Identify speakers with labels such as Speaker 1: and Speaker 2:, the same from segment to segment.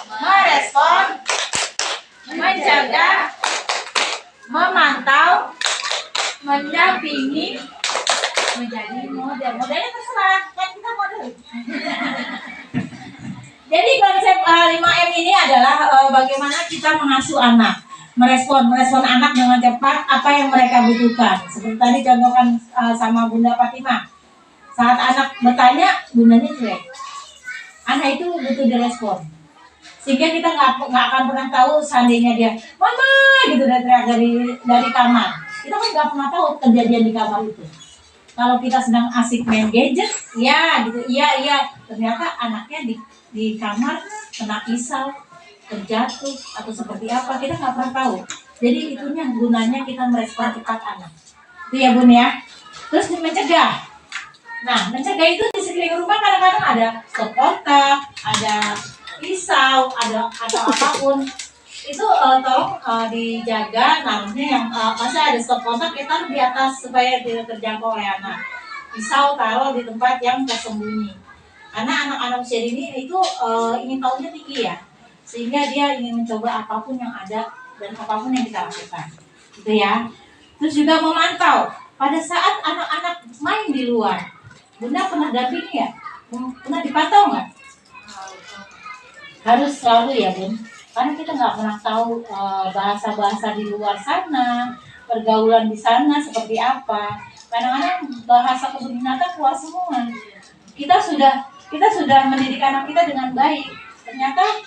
Speaker 1: merespon, mencegah, memantau, mendampingi, menjadi model. Modelnya terserah, kan kita model. Jadi konsep 5M ini adalah bagaimana kita mengasuh anak, merespon anak dengan cepat apa yang mereka butuhkan. Seperti tadi contohkan sama Bunda Fatimah. Saat anak bertanya, bundanya cuek. Anak itu butuh direspon. Sehingga kita nggak akan pernah tahu seandainya dia, mama gitu teriak dari kamar. Kita kan nggak pernah tahu kejadian di kamar itu. Kalau kita sedang asik main gadget, ya gitu, iya. Ternyata anaknya di kamar kena pisau, terjatuh atau seperti apa, kita nggak pernah tahu. Jadi itunya gunanya kita merespon cepat anak. Itu ya Bun ya. Terus mencegah. Nah, mencegah itu di sekeliling rumah kadang-kadang ada stop kontak, ada pisau, ada atau apapun. Itu tolong dijaga naruhnya yang masa ada stop kontak kita taruh di atas supaya tidak terjangkau oleh anak. Pisau taruh di tempat yang tersembunyi. Karena anak-anak usia dini itu ingin tahunya tinggi ya, sehingga dia ingin mencoba apapun yang ada dan apapun yang kita lakukan, gitu ya. Terus juga memantau pada saat anak-anak main di luar. Bunda pernah dampingi ya? Pernah dipantau nggak? Harus selalu ya Bun, karena kita nggak pernah tahu bahasa-bahasa di luar sana, pergaulan di sana seperti apa. Kadang-kadang bahasa kebun binatang keluar semua. Kita sudah mendidik anak kita dengan baik, ternyata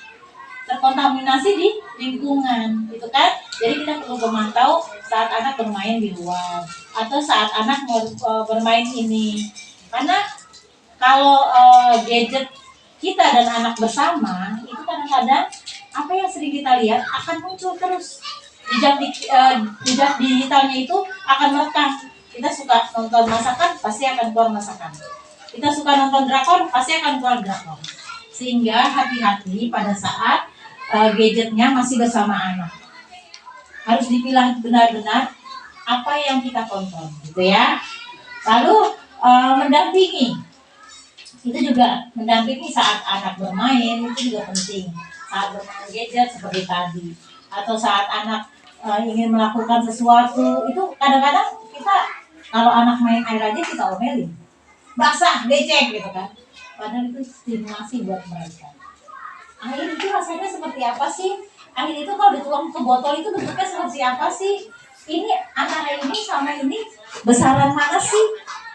Speaker 1: terkontaminasi di lingkungan, gitu kan? Jadi kita perlu memantau saat anak bermain di luar atau saat anak mau bermain ini. Karena kalau gadget kita dan anak bersama itu kadang-kadang apa yang sering kita lihat akan muncul terus. Jejak digitalnya itu akan merekam. Kita suka nonton masakan, pasti akan keluar masakan. Kita suka nonton drakor, pasti akan keluar drakor. Sehingga hati-hati pada saat gadgetnya masih bersama anak. Harus dipilah benar-benar apa yang kita tonton, gitu ya. Lalu mendampingi. Itu juga mendampingi saat anak bermain, itu juga penting. Saat bermain gadget seperti tadi. Atau saat anak ingin melakukan sesuatu, itu kadang-kadang kita kalau anak main air aja kita omelin. Basah, becek gitu kan. Padahal itu stimulasi buat mereka. Air itu rasanya seperti apa sih? Air itu kalau dituang ke botol itu bentuknya seperti apa sih? Ini antara ini sama ini besaran mana sih?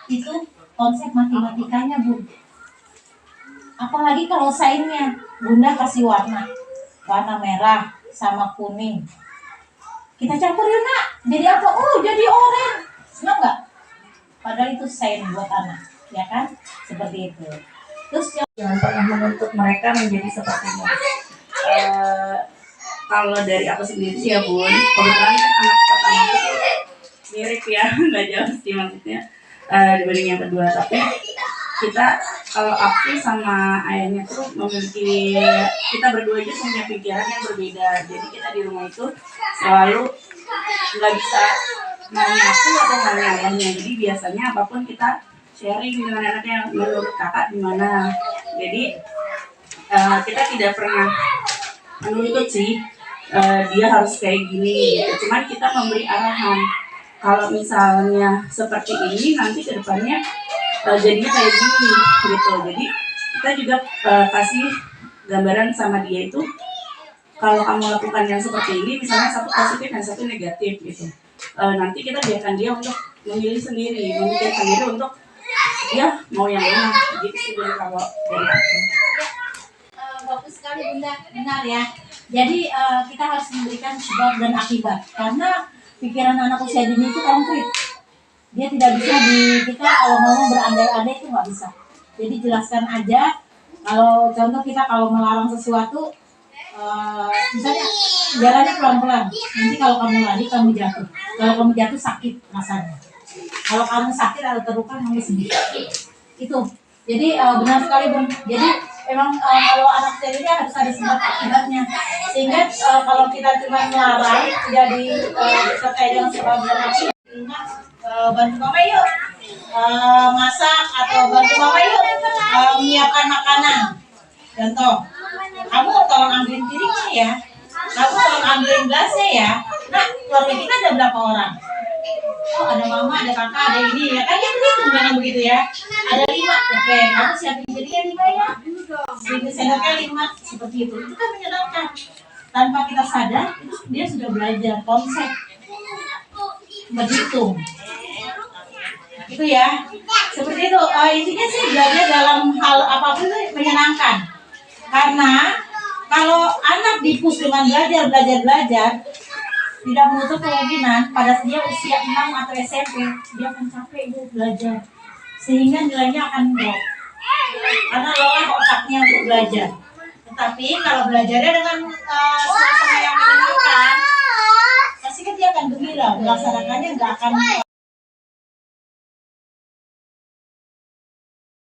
Speaker 1: Itu konsep matematikanya Bu. Apalagi kalau sainnya, Bunda kasih warna merah sama kuning. Kita campur yuk nak, jadi apa? Oh jadi oranye. Senang nggak? Padahal itu sains buat anak, ya kan? Seperti itu. Terus jangan pernah menuntut mereka menjadi sepertimu.
Speaker 2: Kalau dari aku sendiri sih ya Bun, kebetulan kan anak pertama aku tuh mirip ya, nggak jauh sih maksudnya dibanding yang kedua. Tapi kita kalau aku sama ayahnya tuh memiliki, kita berdua aja punya pikiran yang berbeda. Jadi kita di rumah itu selalu nggak bisa maunya aku atau maunya ayahnya. Jadi biasanya apapun kita sharing dengan anaknya, menurut kakak gimana. Jadi kita tidak pernah menuntut sih dia harus kayak gini gitu. Cuman kita memberi arahan. Kalau misalnya seperti ini nanti kedepannya jadinya kayak gini gitu. Jadi kita juga kasih gambaran sama dia itu, kalau kamu lakukan yang seperti ini, misalnya satu positif dan satu negatif gitu. Nanti kita biarkan dia untuk memilih sendiri, memikir sendiri untuk dia mau yang mana. Gitu sih kalau dari aku.
Speaker 1: Bagus sekali Bunda, benar ya. Jadi kita harus memberikan sebab dan akibat, karena pikiran anak usia dini itu konkret. Dia tidak bisa kita kalau ngomong berandai-andai itu nggak bisa. Jadi jelaskan aja. Kalau contoh kita kalau melarang sesuatu, misalnya jalannya pelan-pelan. Nanti kalau kamu lari kamu jatuh. Kalau kamu jatuh sakit rasanya. Kalau kamu sakit atau terluka kamu sedih. Itu. Jadi benar sekali Bun. Jadi memang kalau anak kecil ini harus ada sebab akibatnya. Sehingga kalau kita cuma melarang jadi disertai dengan sebab dan akibat. Bantu mama yuk masak atau bantu mama yuk menyiapkan makanan. Contoh, kamu tolong ambilin ya. Kamu tolong ambilin gelasnya ya. Nah, keluarga kita ada berapa orang? Oh, ada mama, ada kakak, ada ini ya. Kan dia begitu memang begitu ya. Ada 5. Oke, kamu siapin jadinya 5 ya. Seribu sendoknya 5 seperti itu. Itu kan menyenangkan. Tanpa kita sadar, itu dia sudah belajar konsep berhitung. Itu ya. Seperti itu. Intinya sih belajar dalam hal apapun itu menyenangkan. Karena kalau anak dipus dengan belajar, tidak menutup kemungkinan pada dia usia 6 atau SMP dia akan capek itu belajar, sehingga nilainya akan drop karena lelah otaknya untuk belajar. Tetapi kalau belajarnya dengan suasana yang menyenangkan, pasti kan dia akan gembira melaksanakannya, nggak akan